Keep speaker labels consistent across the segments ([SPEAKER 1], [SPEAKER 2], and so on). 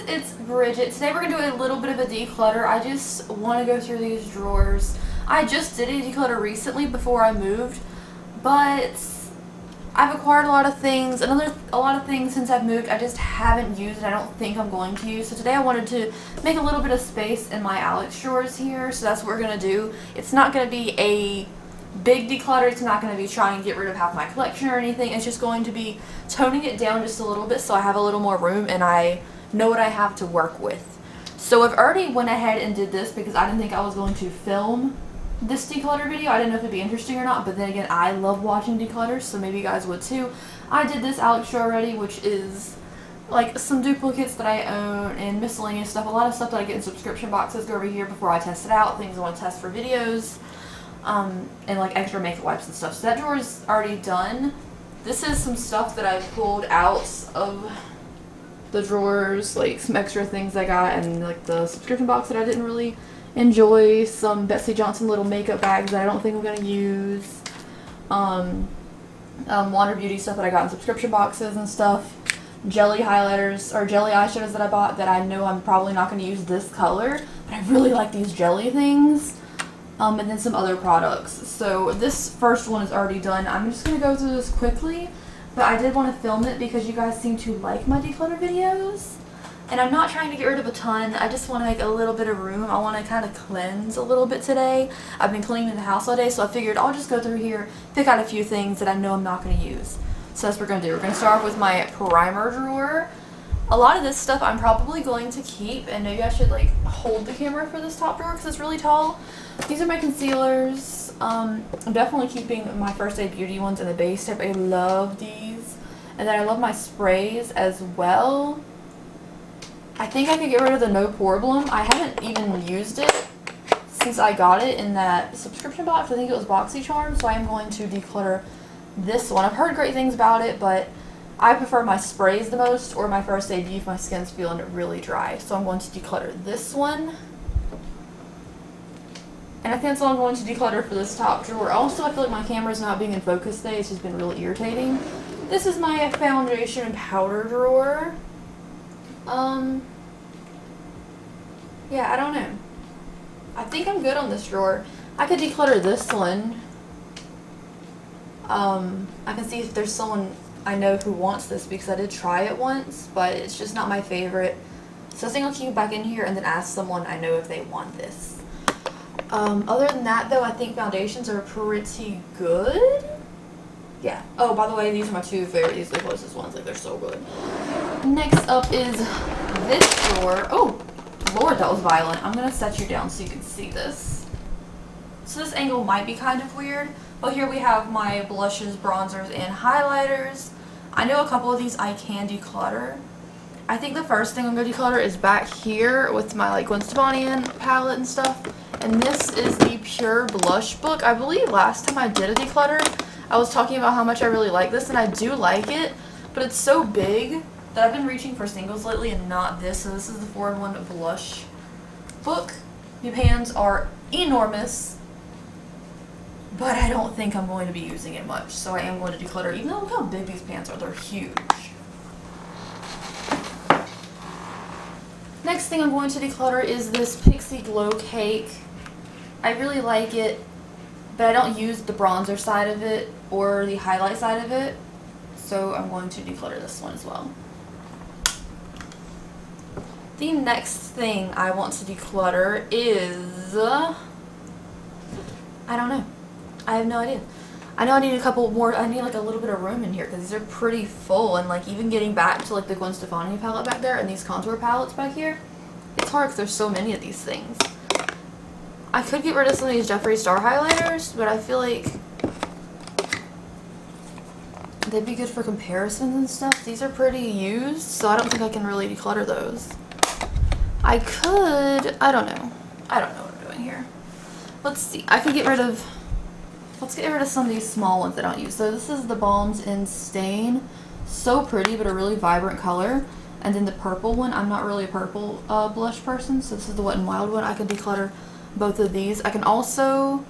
[SPEAKER 1] it's Bridget. Today we're going to do a little bit of a declutter. I just want to go through these drawers. I just did a declutter recently before I moved, but I've acquired a lot of things. A lot of things since I've moved I just haven't used and I don't think I'm going to use. So today I wanted to make a little bit of space in my Alex drawers here. So that's what we're going to do. It's not going to be a big declutter. It's not going to be trying to get rid of half my collection or anything. It's just going to be toning it down just a little bit so I have a little more room and I know what I have to work with. So I've already went ahead and did this because I didn't think I was going to film this declutter video. I didn't know if it'd be interesting or not, but then again, I love watching declutters, so maybe you guys would too. I did this Alex drawer already, which is like some duplicates that I own and miscellaneous stuff. A lot of stuff that I get in subscription boxes go over here before I test it out. Things I want to test for videos. And like extra makeup wipes and stuff. So that drawer is already done. This is some stuff that I pulled out of the drawers, like some extra things I got and like the subscription box that I didn't really enjoy. Some Betsy Johnson little makeup bags that I don't think I'm going to use. Water Beauty stuff that I got in subscription boxes and stuff. Jelly highlighters or jelly eyeshadows that I bought that I know I'm probably not going to use this color, but I really like these jelly things. And then some other products. So this first one is already done. I'm just going to go through this quickly, but I did want to film it because you guys seem to like my declutter videos. And I'm not trying to get rid of a ton. I just want to make a little bit of room. I want to kind of cleanse a little bit today. I've been cleaning the house all day, so I figured I'll just go through here, pick out a few things that I know I'm not going to use. So that's what we're going to do. We're going to start off with my primer drawer. A lot of this stuff I'm probably going to keep, and maybe I should like hold the camera for this top drawer because it's really tall. These are my concealers. I'm definitely keeping my First Aid Beauty ones in the base tip. I love these. And then I love my sprays as well. I think I could get rid of the No Problem. I haven't even used it since I got it in that subscription box. I think it was BoxyCharm, so I am going to declutter this one. I've heard great things about it, but I prefer my sprays the most, or my First Aid Beauty if my skin's feeling really dry. So I'm going to declutter this one. And I think that's all I'm going to declutter for this top drawer. Also, I feel like my camera's not being in focus today. It's just been really irritating. This is my foundation and powder drawer. Yeah, I don't know. I think I'm good on this drawer. I could declutter this one. I can see if there's someone I know who wants this because I did try it once, but it's just not my favorite. So I think I'll keep it back in here and then ask someone I know if they want this. Other than that though, I think foundations are pretty good. Yeah. Oh, by the way, these are my two favorite. These are the closest ones. Like, they're so good. Next up is this drawer. Oh, Lord, that was violent. I'm going to set you down so you can see this. So this angle might be kind of weird, but here we have my blushes, bronzers, and highlighters. I know a couple of these I can declutter. I think the first thing I'm going to declutter is back here with my like Gwen Stefani palette and stuff. And this is the Pure Blush book. I believe last time I did a declutter, I was talking about how much I really like this, and I do like it, but it's so big that I've been reaching for singles lately and not this. So this is the 4-in-1 blush book. The pans are enormous, but I don't think I'm going to be using it much, so I am going to declutter. Even though look how big these pans are, they're huge. Next thing I'm going to declutter is this Pixie Glow Cake. I really like it, but I don't use the bronzer side of it or the highlight side of it, so I'm going to declutter this one as well. The next thing I want to declutter is, I don't know. I have no idea. I know I need a couple more, I need like a little bit of room in here because these are pretty full, and like even getting back to like the Gwen Stefani palette back there and these contour palettes back here, it's hard because there's so many of these things. I could get rid of some of these Jeffree Star highlighters, but I feel like they'd be good for comparisons and stuff. These are pretty used, so I don't think I can really declutter those. I could, I don't know what I'm doing here. Let's see, I could get rid of, let's get rid of some of these small ones that I don't use. So this is the Balms in Stain. So pretty, but a really vibrant color. And then the purple one, I'm not really a purple blush person, so this is the Wet n Wild one. I can declutter both of these. I can also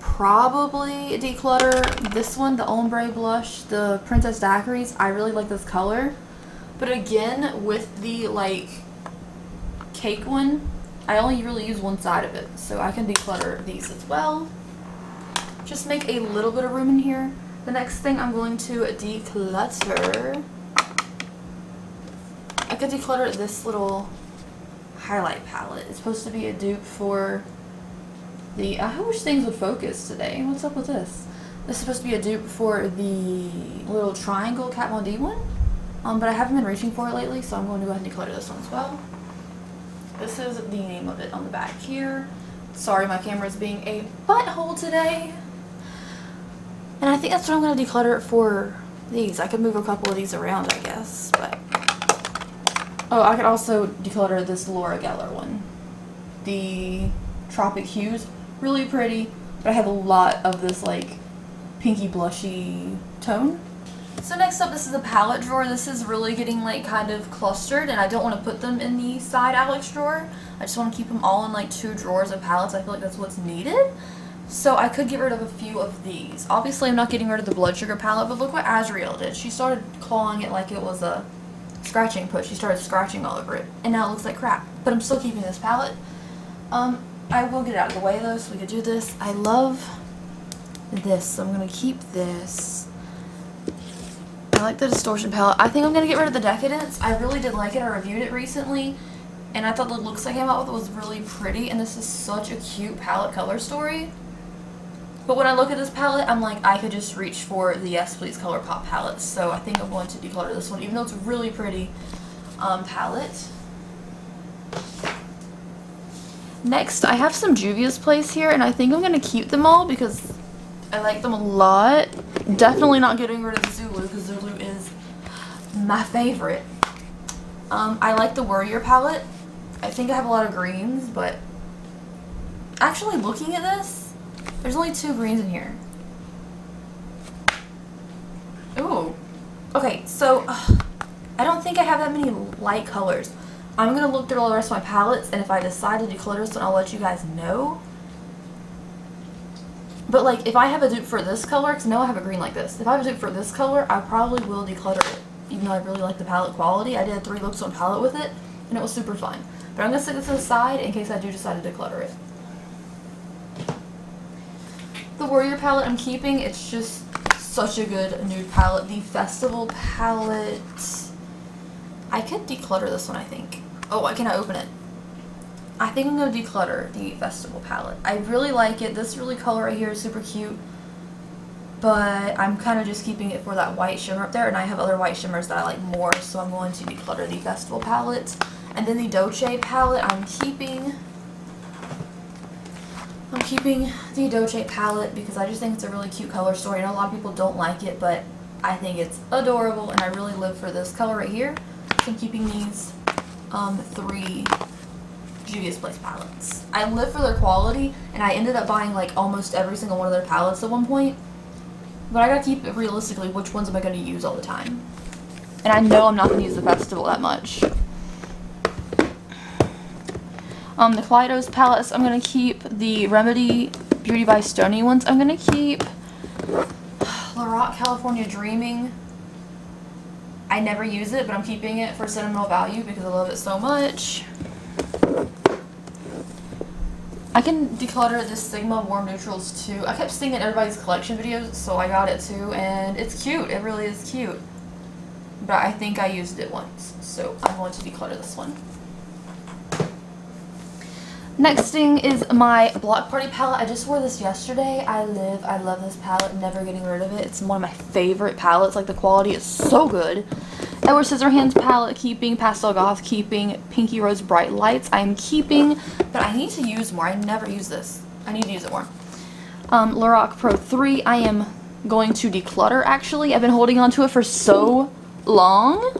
[SPEAKER 1] probably declutter this one, the ombre blush, the Princess Daiquiris. I really like this color. But again, with the like cake one. I only really use one side of it, so I can declutter these as well. Just make a little bit of room in here. The next thing I'm going to declutter, I could declutter this little highlight palette. It's supposed to be a dupe for the, I wish things would focus today. What's up with this? This is supposed to be a dupe for the little triangle Kat Von D one. But I haven't been reaching for it lately, so I'm going to go ahead and declutter this one as well. This is the name of it on the back here. Sorry, my camera is being a butthole today. And I think that's what I'm going to declutter for these. I could move a couple of these around, I guess, but... Oh, I could also declutter this Laura Geller one. The Tropic Hues, really pretty, but I have a lot of this, like, pinky blushy tone. So next up, this is a palette drawer. This is really getting, like, kind of clustered, and I don't want to put them in the side Alex drawer. I just want to keep them all in, like, 2 drawers of palettes. I feel like that's what's needed. So I could get rid of a few of these. Obviously, I'm not getting rid of the blood sugar palette, but look what Azrael did. She started clawing it like it was a scratching push. She started scratching all over it, and now it looks like crap. But I'm still keeping this palette. I will get it out of the way, though, so we could do this. I love this, so I'm going to keep this. I like the Distortion palette. I think I'm going to get rid of the Decadence. I really did like it. I reviewed it recently, and I thought the looks I came out with was really pretty, and this is such a cute palette color story. But when I look at this palette, I'm like, I could just reach for the Yes Please ColourPop palette. So I think I'm going to declutter this one, even though it's a really pretty palette. Next, I have some Juvia's Place here, and I think I'm going to keep them all because I like them a lot. Definitely not getting rid of the Zulu, because Zulu is my favorite. I like the Warrior palette. I think I have a lot of greens, but actually looking at this, there's only 2 greens in here. Ooh. Okay, so I don't think I have that many light colors. I'm going to look through all the rest of my palettes, and if I decide to declutter this one, I'll let you guys know. But, like, if I have a dupe for this color, because now I have a green like this. If I have a dupe for this color, I probably will declutter it. Even though I really like the palette quality. I did 3 looks on palette with it, and it was super fun. But I'm going to set this to the side in case I do decide to declutter it. The Warrior palette I'm keeping. It's just such a good nude palette. The Festival palette, I could declutter this one, I think. Oh, why can't I open it? I think I'm going to declutter the Festival palette. I really like it. This really color right here is super cute. But I'm kind of just keeping it for that white shimmer up there. And I have other white shimmers that I like more. So I'm going to declutter the Festival palette. And then the Dolce palette I'm keeping. I'm keeping the Dolce palette because I just think it's a really cute color story. I know a lot of people don't like it, but I think it's adorable. And I really live for this color right here. So I'm keeping these 3 Juvia's Place palettes. I live for their quality, and I ended up buying like almost every single one of their palettes at one point. But I gotta keep it realistically, which ones am I gonna use all the time? And I know I'm not gonna use the Festival that much. The Kaleidos palettes, I'm gonna keep the Remedy Beauty by Stoney ones. I'm gonna keep Lorac California Dreaming. I never use it, but I'm keeping it for sentimental value because I love it so much. I can declutter this Sigma Warm Neutrals too. I kept seeing it in everybody's collection videos, so I got it too, and it's cute. It really is cute. But I think I used it once, so I'm going to declutter this one. Next thing is my Block Party palette. I just wore this yesterday. I love this palette, never getting rid of it. It's one of my favorite palettes. Like, the quality is so good. Edward Scissorhands palette keeping, Pastel Goth keeping, Pinky Rose Bright Lights I'm keeping, but I need to use more. I never use this. I need to use it more. Lorac Pro 3 I am going to declutter, actually. I've been holding on to it for so long.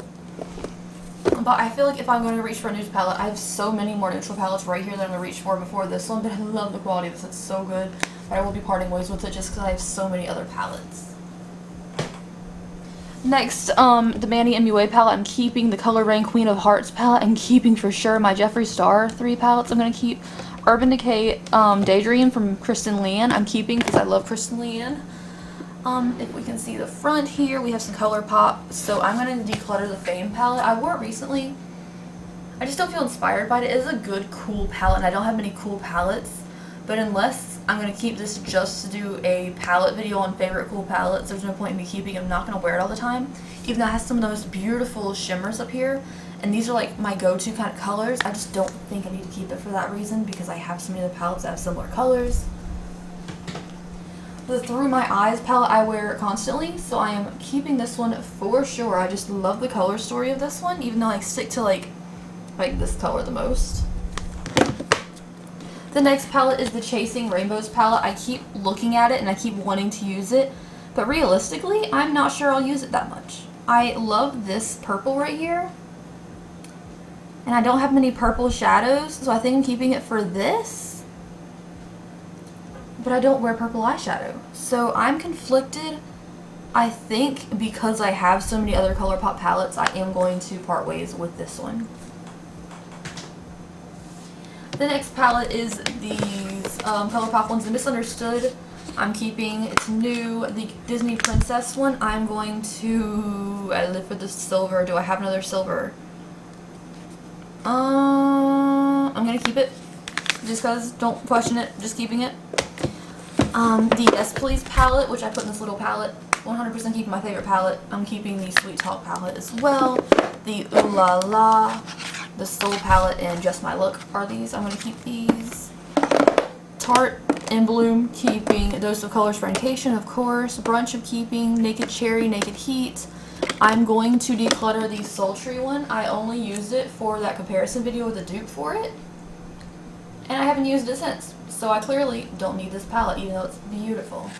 [SPEAKER 1] But I feel like if I'm going to reach for a nude palette, I have so many more neutral palettes right here that I'm going to reach for before this one. But I love the quality of this. It's so good. But I will be parting ways with it just because I have so many other palettes. Next, the Manny MUA palette I'm keeping. The Color Rain Queen of Hearts palette I'm keeping for sure. My Jeffree Star 3 palettes I'm going to keep. Urban Decay Daydream from Kristen Leanne I'm keeping because I love Kristen Leanne. If we can see the front here, we have some ColourPop. So I'm going to declutter the Fame palette. I wore it recently. I just don't feel inspired by it. It is a good, cool palette, and I don't have many cool palettes. But unless I'm going to keep this just to do a palette video on favorite cool palettes, there's no point in me keeping it. I'm not going to wear it all the time. Even though it has some of the most beautiful shimmers up here. And these are like my go-to kind of colors. I just don't think I need to keep it for that reason because I have so many other palettes that have similar colors. The Through My Eyes palette I wear constantly, so I am keeping this one for sure. I just love the color story of this one, even though I stick to like this color the most. The next palette is the Chasing Rainbows palette. I keep looking at it and I keep wanting to use it, but realistically, I'm not sure I'll use it that much. I love this purple right here. And I don't have many purple shadows, so I think I'm keeping it for this. But I don't wear purple eyeshadow. So I'm conflicted. I think because I have so many other ColourPop palettes, I am going to part ways with this one. The next palette is these ColourPop ones, the Misunderstood. I'm keeping, it's new, the Disney Princess one. I'm going to, I live for the silver. Do I have another silver? I'm gonna keep it just because, don't question it, just keeping it. The Yes Please palette, which I put in this little palette, 100% keeping my favorite palette. I'm keeping the Sweet Talk palette as well. The Ooh La La, the Soul palette, and Just My Look are these. I'm gonna keep these. Tarte and Bloom, keeping Dose of Colors Francation, of course. Brunch of keeping, Naked Cherry, Naked Heat. I'm going to declutter the Sultry one. I only used it for that comparison video with a dupe for it. And I haven't used it since. So I clearly don't need this palette, even though it's beautiful.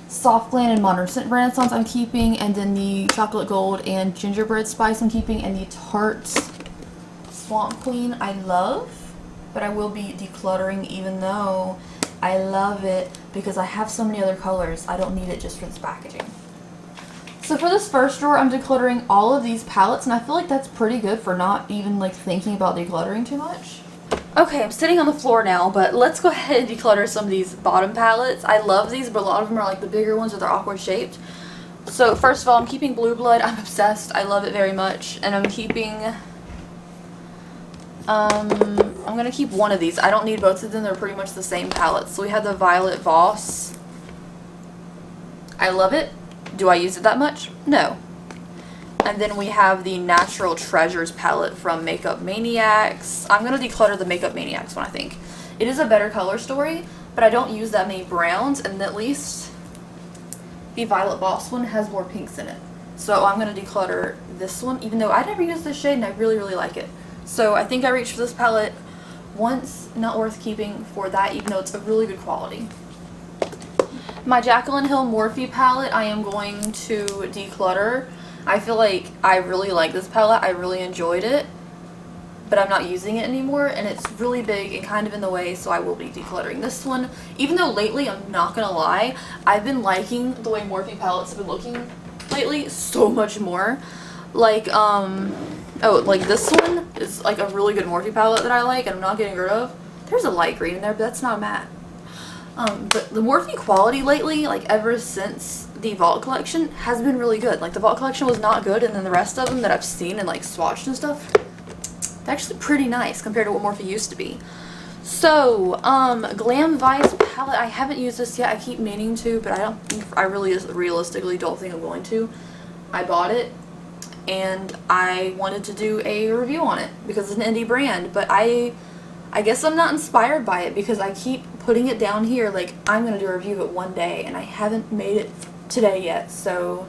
[SPEAKER 1] Soft Glam and Modern Scent Renaissance I'm keeping. And then the Chocolate Gold and Gingerbread Spice I'm keeping. And the Tarte Swamp Queen I love. But I will be decluttering even though I love it because I have so many other colors. I don't need it just for this packaging. So for this first drawer, I'm decluttering all of these palettes, and I feel like that's pretty good for not even like thinking about decluttering too much. Okay, I'm sitting on the floor now, but let's go ahead and declutter some of these bottom palettes. I love these, but a lot of them are like the bigger ones or they're awkward shaped. So first of all, I'm keeping Blue Blood. I'm obsessed. I love it very much. And I'm keeping... I'm going to keep one of these. I don't need both of them. They're pretty much the same palette. So we have the Violet Voss. I love it. Do I use it that much? No. And then we have the Natural Treasures palette from Makeup Maniacs. I'm going to declutter the Makeup Maniacs one, I think. It is a better color story, but I don't use that many browns, and at least the Violet Voss one has more pinks in it. So I'm going to declutter this one, even though I never used this shade and I really, really like it. So I think I reached for this palette once, not worth keeping for that, even though it's a really good quality. My Jaclyn Hill Morphe palette I am going to declutter. I feel like I really like this palette. I really enjoyed it, but I'm not using it anymore, and it's really big and kind of in the way, so I will be decluttering this one. Even though lately, I'm not gonna lie, I've been liking the way Morphe palettes have been looking lately so much more. Like, oh, like this one is like a really good Morphe palette that I like and I'm not getting rid of. There's a light green in there, but that's not matte. But the Morphe quality lately, like ever since the Vault collection, has been really good. Like the Vault collection was not good, and then the rest of them that I've seen and like swatched and stuff, they're actually pretty nice compared to what Morphe used to be. So, Glam Vice palette, I haven't used this yet. I keep meaning to, but I really realistically don't think I'm going to. I bought it and I wanted to do a review on it because it's an indie brand, but I guess I'm not inspired by it because I keep putting it down here like I'm going to do a review of it one day, and I haven't made it today yet, so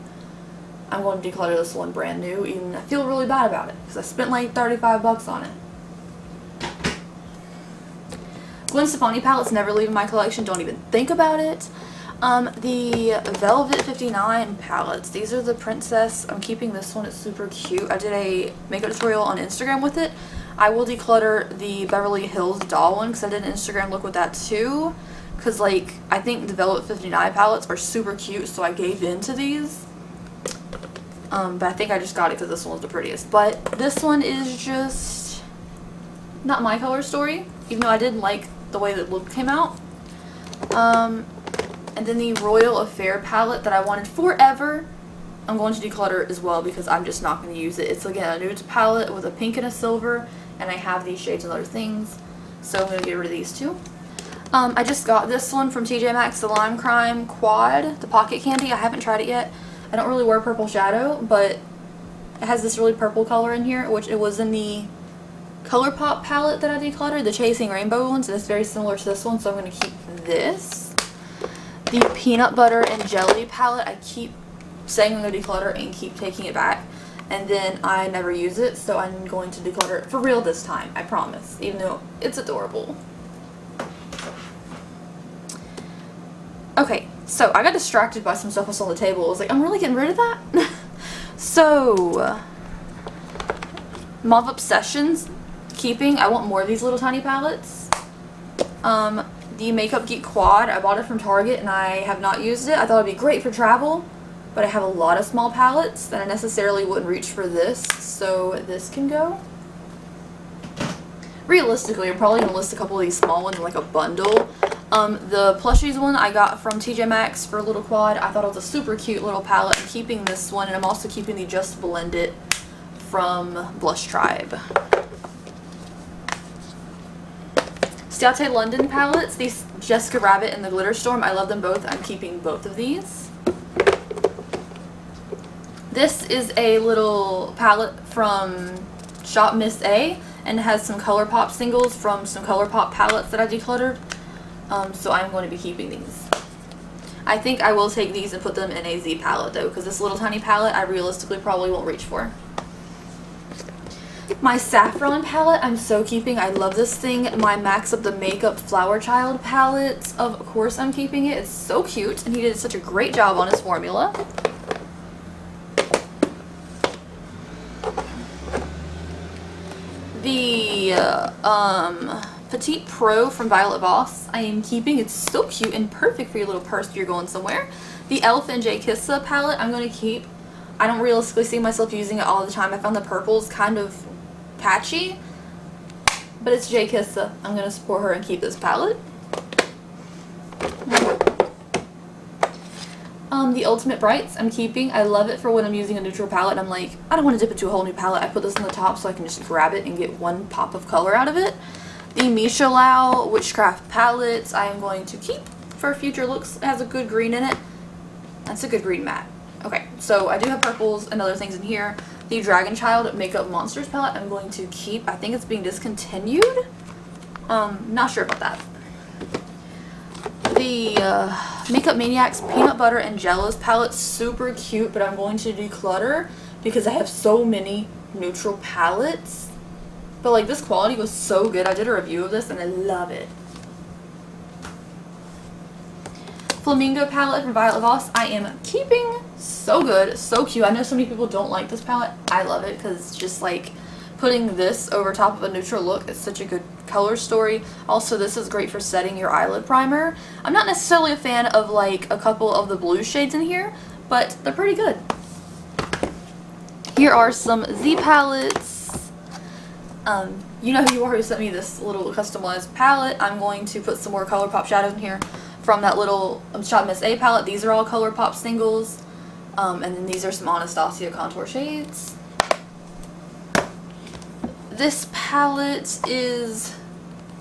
[SPEAKER 1] I'm going to declutter this one brand new, and I feel really bad about it because I spent like 35 bucks on it. Gwen Stefani palettes never leave in my collection, don't even think about it. The Velvet 59 palettes, these are the Princess. I'm keeping this one, it's super cute. I did a makeup tutorial on Instagram with it. I will declutter the Beverly Hills doll one because I did an Instagram look with that too. Because like, I think the Velvet 59 palettes are super cute, so I gave in to these. But I think I just got it because this one's the prettiest. But this one is just not my color story, even though I did like the way the look came out. And then the Royal Affair palette that I wanted forever, I'm going to declutter as well because I'm just not going to use it. It's again a nudes palette with a pink and a silver, and I have these shades and other things, so I'm going to get rid of these too. I just got this one from TJ Maxx, the Lime Crime Quad, the pocket candy. I haven't tried it yet. I don't really wear purple shadow, but it has this really purple color in here, which it was in the ColourPop palette that I decluttered, the Chasing Rainbow one, so it's very similar to this one, so I'm going to keep this. The Peanut Butter and Jelly palette, I keep saying I'm going to declutter and keep taking it back, and then I never use it, so I'm going to declutter it for real this time, I promise, even though it's adorable. Okay, so I got distracted by some stuff that's on the table. I was like, I'm really getting rid of that? So, Mauve Obsessions, keeping. I want more of these little tiny palettes. The Makeup Geek Quad, I bought it from Target and I have not used it. I thought it'd be great for travel, but I have a lot of small palettes that I necessarily wouldn't reach for this, so this can go. Realistically, I'm probably going to list a couple of these small ones in like a bundle. The plushies one I got from TJ Maxx for a little quad. I thought it was a super cute little palette. I'm keeping this one, and I'm also keeping the Just Blend It from Blush Tribe. Ciate London palettes, these Jessica Rabbit and the Glitter Storm, I love them both. I'm keeping both of these. This is a little palette from Shop Miss A, and has some ColourPop singles from some ColourPop palettes that I decluttered. So I'm going to be keeping these. I think I will take these and put them in a Z palette though, because this little tiny palette I realistically probably won't reach for. My Saffron palette, I'm so keeping. I love this thing. My Max Up the Makeup Flower Child palette, of course I'm keeping it. It's so cute, and he did such a great job on his formula. The Petite Pro from Violet Voss, I am keeping. It's so cute and perfect for your little purse if you're going somewhere. The Elf and J Kissa palette, I'm going to keep. I don't realistically see myself using it all the time. I found the purples kind of patchy, but it's J Kissa. I'm going to support her and keep this palette. The Ultimate Brights, I'm keeping. I love it for when I'm using a neutral palette and I'm like, I don't want to dip into a whole new palette. I put this on the top so I can just grab it and get one pop of color out of it. The Misha Lau Witchcraft palettes, I am going to keep for future looks. It has a good green in it. That's a good green matte. Okay, so I do have purples and other things in here. The Dragon Child Makeup Monsters palette, I'm going to keep. I think it's being discontinued. Not sure about that. The Makeup Maniacs Peanut Butter and Jellos palette, super cute, but I'm going to declutter because I have so many neutral palettes. But like, this quality was so good. I did a review of this and I love it. Flamingo palette from Violet Voss, I am keeping. So good, so cute. I know so many people don't like this palette. I love it because it's just like putting this over top of a neutral look. It's such a good color story. Also, this is great for setting your eyelid primer. I'm not necessarily a fan of like a couple of the blue shades in here, but they're pretty good. Here are some Z palettes. You know who you are who sent me this little customized palette. I'm going to put some more ColourPop shadows in here from that little Shop Miss A palette. These are all ColourPop singles. And then these are some Anastasia contour shades. This palette is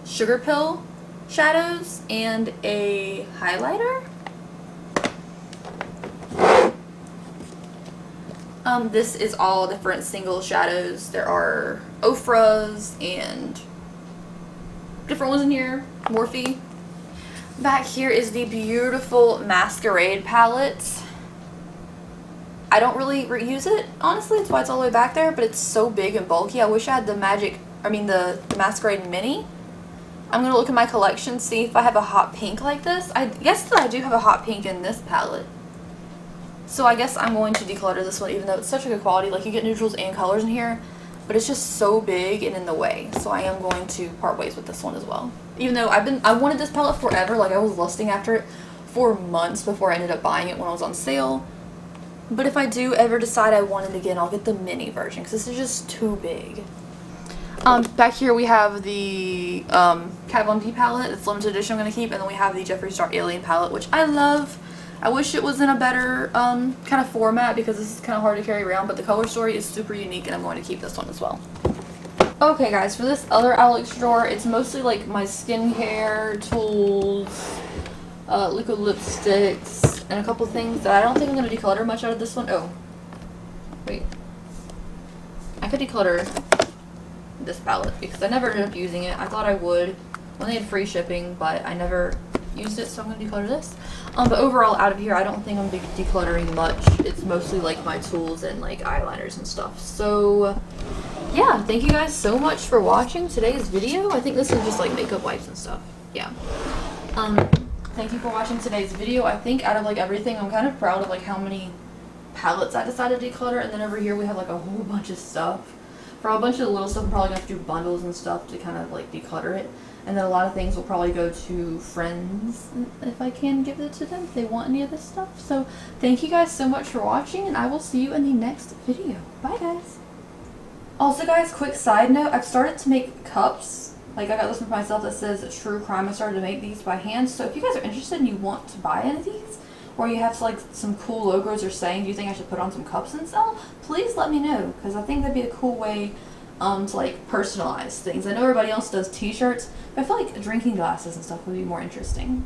[SPEAKER 1] Sugar Pill shadows and a highlighter. This is all different single shadows. There are Ofras and different ones in here. Morphe. Back here is the beautiful Masquerade palette. I don't really reuse it, honestly. That's why it's all the way back there, but it's so big and bulky. I wish I had the Masquerade Mini. I'm going to look at my collection, see if I have a hot pink like this. I guess that I do have a hot pink in this palette. So I guess I'm going to declutter this one, even though it's such a good quality. Like, you get neutrals and colors in here, but it's just so big and in the way. So I am going to part ways with this one as well. Even though I wanted this palette forever. Like, I was lusting after it for months before I ended up buying it when it was on sale. But if I do ever decide I want it again, I'll get the mini version because this is just too big. Back here we have the Kat Von D palette. It's limited edition I'm going to keep. And then we have the Jeffree Star Alien palette, which I love. I wish it was in a better kind of format because this is kind of hard to carry around, but the color story is super unique and I'm going to keep this one as well. Okay guys, for this other Alex drawer, it's mostly like my skincare, tools, liquid lipsticks, and a couple things that I don't think I'm going to declutter much out of this one. Oh, wait. I could declutter this palette because I never ended up using it. I thought I would when they had free shipping, but I never used it, so I'm going to declutter this. But overall, out of here, I don't think I'm decluttering much. It's mostly like my tools and like eyeliners and stuff. So yeah, thank you guys so much for watching today's video. I think this is just like makeup wipes and stuff. Yeah. Thank you for watching today's video. I think out of like everything, I'm kind of proud of like how many palettes I decided to declutter. And then over here we have like a whole bunch of stuff. For a bunch of the little stuff, I'm probably going to have to do bundles and stuff to kind of like declutter it. And then a lot of things will probably go to friends if I can give it to them if they want any of this stuff. So thank you guys so much for watching, and I will see you in the next video. Bye guys. Also guys, quick side note, I've started to make cups. Like I got this for myself that says True Crime. I started to make these by hand. So if you guys are interested and you want to buy any of these, or you have like some cool logos or saying, do you think I should put on some cups and sell? Please let me know, because I think that'd be a cool way to like personalize things. I know everybody else does t-shirts, but I feel like drinking glasses and stuff would be more interesting.